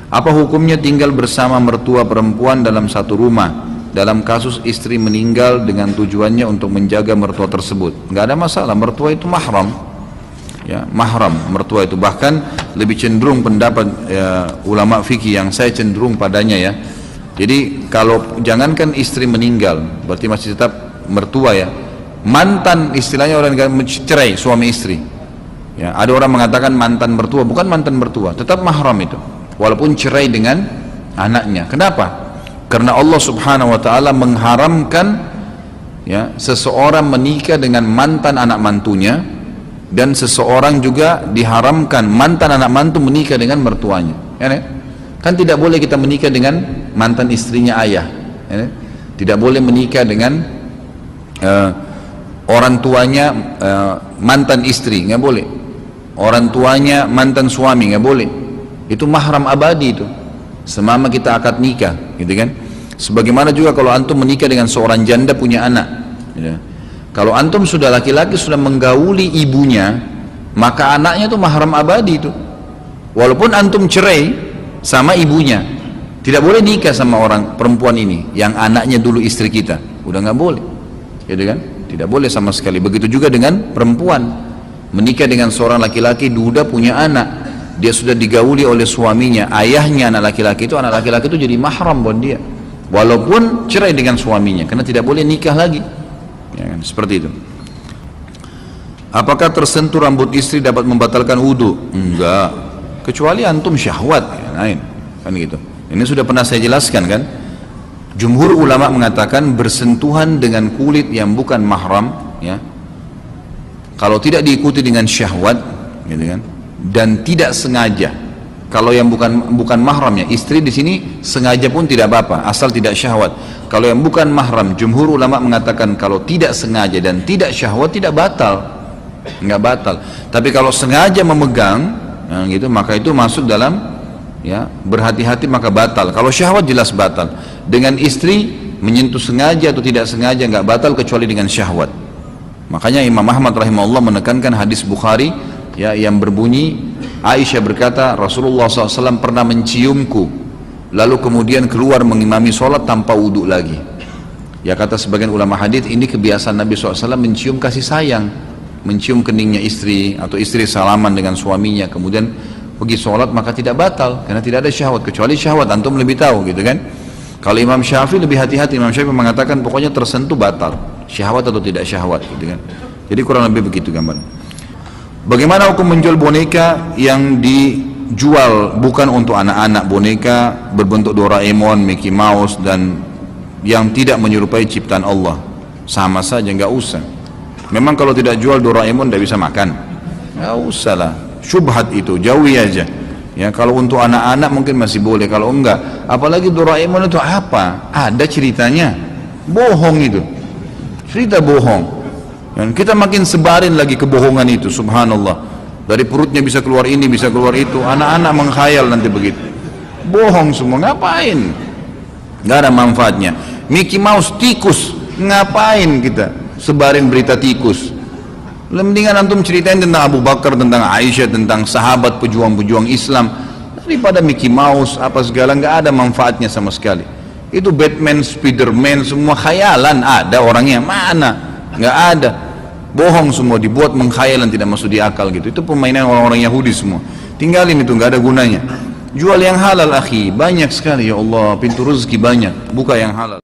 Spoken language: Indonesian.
Apa hukumnya tinggal bersama mertua perempuan dalam satu rumah dalam kasus istri meninggal dengan tujuannya untuk menjaga mertua tersebut? Nggak ada masalah, mertua itu mahram, ya, mahram mertua itu. Bahkan lebih cenderung pendapat ulama fikih yang saya cenderung padanya, ya. Jadi kalau jangankan istri meninggal, berarti masih tetap mertua, ya. Mantan, istilahnya orang cerai suami istri, ya. Ada orang mengatakan mantan mertua, bukan mantan mertua, tetap mahram itu, walaupun cerai dengan anaknya. Kenapa? Karena Allah subhanahu wa ta'ala mengharamkan, ya, seseorang menikah dengan mantan anak mantunya, dan seseorang juga diharamkan mantan anak mantu menikah dengan mertuanya, ya, kan tidak boleh kita menikah dengan mantan istrinya ayah, ya. Tidak boleh menikah dengan orang tuanya mantan istri, nggak boleh. Orang tuanya mantan suami, nggak boleh. Itu mahram abadi itu selama kita akad nikah, gitu kan. Sebagaimana juga kalau antum menikah dengan seorang janda punya anak, gitu. Kalau antum sudah laki-laki sudah menggauli ibunya, maka anaknya itu mahram abadi itu. Walaupun antum cerai sama ibunya, tidak boleh nikah sama orang perempuan ini yang anaknya dulu istri kita, udah nggak boleh, gitu kan. Tidak boleh sama sekali. Begitu juga dengan perempuan menikah dengan seorang laki-laki, duda punya anak, dia sudah digauli oleh suaminya, ayahnya anak laki-laki itu jadi mahram buat dia, walaupun cerai dengan suaminya, karena tidak boleh nikah lagi, ya kan? Seperti itu. Apakah tersentuh rambut istri dapat membatalkan wudu? Enggak, kecuali antum syahwat, ya, lain, kan gitu. Ini sudah pernah saya jelaskan, kan. Jumhur ulama mengatakan bersentuhan dengan kulit yang bukan mahram, ya, kalau tidak diikuti dengan syahwat, gitu kan, dan tidak sengaja. Kalau yang bukan mahramnya, istri di sini sengaja pun tidak apa-apa, asal tidak syahwat. Kalau yang bukan mahram, jumhur ulama mengatakan kalau tidak sengaja dan tidak syahwat tidak batal, nggak batal. Tapi kalau sengaja memegang, nah gitu, maka itu masuk dalam, ya, berhati-hati maka batal. Kalau syahwat jelas batal. Dengan istri menyentuh sengaja atau tidak sengaja nggak batal kecuali dengan syahwat. Makanya Imam Ahmad rahimahullah menekankan hadis Bukhari, ya, yang berbunyi Aisyah berkata Rasulullah SAW pernah menciumku lalu kemudian keluar mengimami sholat tanpa wudhu lagi. Ya, kata sebagian ulama hadis ini kebiasaan Nabi SAW mencium kasih sayang, mencium keningnya istri atau istri salaman dengan suaminya kemudian pergi sholat, maka tidak batal karena tidak ada syahwat. Kecuali syahwat, antum lebih tahu, gitu kan. Kalau Imam Syafi'i lebih hati-hati. Imam Syafi'i mengatakan pokoknya tersentuh batal, syahwat atau tidak syahwat, gitu kan. Jadi kurang lebih begitu gambar. Bagaimana hukum menjual boneka yang dijual bukan untuk anak-anak, boneka berbentuk Doraemon, Mickey Mouse, dan yang tidak menyerupai ciptaan Allah? Sama saja, nggak usah. Memang kalau tidak jual Doraemon tidak bisa makan, nggak usah lah, syubhat itu, jauhi aja. Ya, kalau untuk anak-anak mungkin masih boleh, kalau enggak, apalagi Doraemon itu apa? Ada ceritanya, bohong itu, cerita bohong. Dan kita makin sebarin lagi kebohongan itu, subhanallah. Dari perutnya bisa keluar ini, bisa keluar itu, anak-anak mengkhayal nanti begitu. Bohong semua, ngapain? Nggak ada manfaatnya. Mickey Mouse tikus, ngapain kita sebarin berita tikus? Mendingan antum ceritain tentang Abu Bakar, tentang Aisyah, tentang sahabat pejuang-pejuang Islam, daripada Mickey Mouse apa segala, nggak ada manfaatnya sama sekali. Itu Batman, Spiderman, semua khayalan. Ada orangnya mana? Nggak ada. Bohong semua, dibuat mengkhayalan, tidak masuk di akal gitu. Itu permainan orang-orang Yahudi semua. Tinggalin itu, nggak ada gunanya. Jual yang halal, akhi, banyak sekali, ya Allah, pintu rezeki banyak, buka yang halal.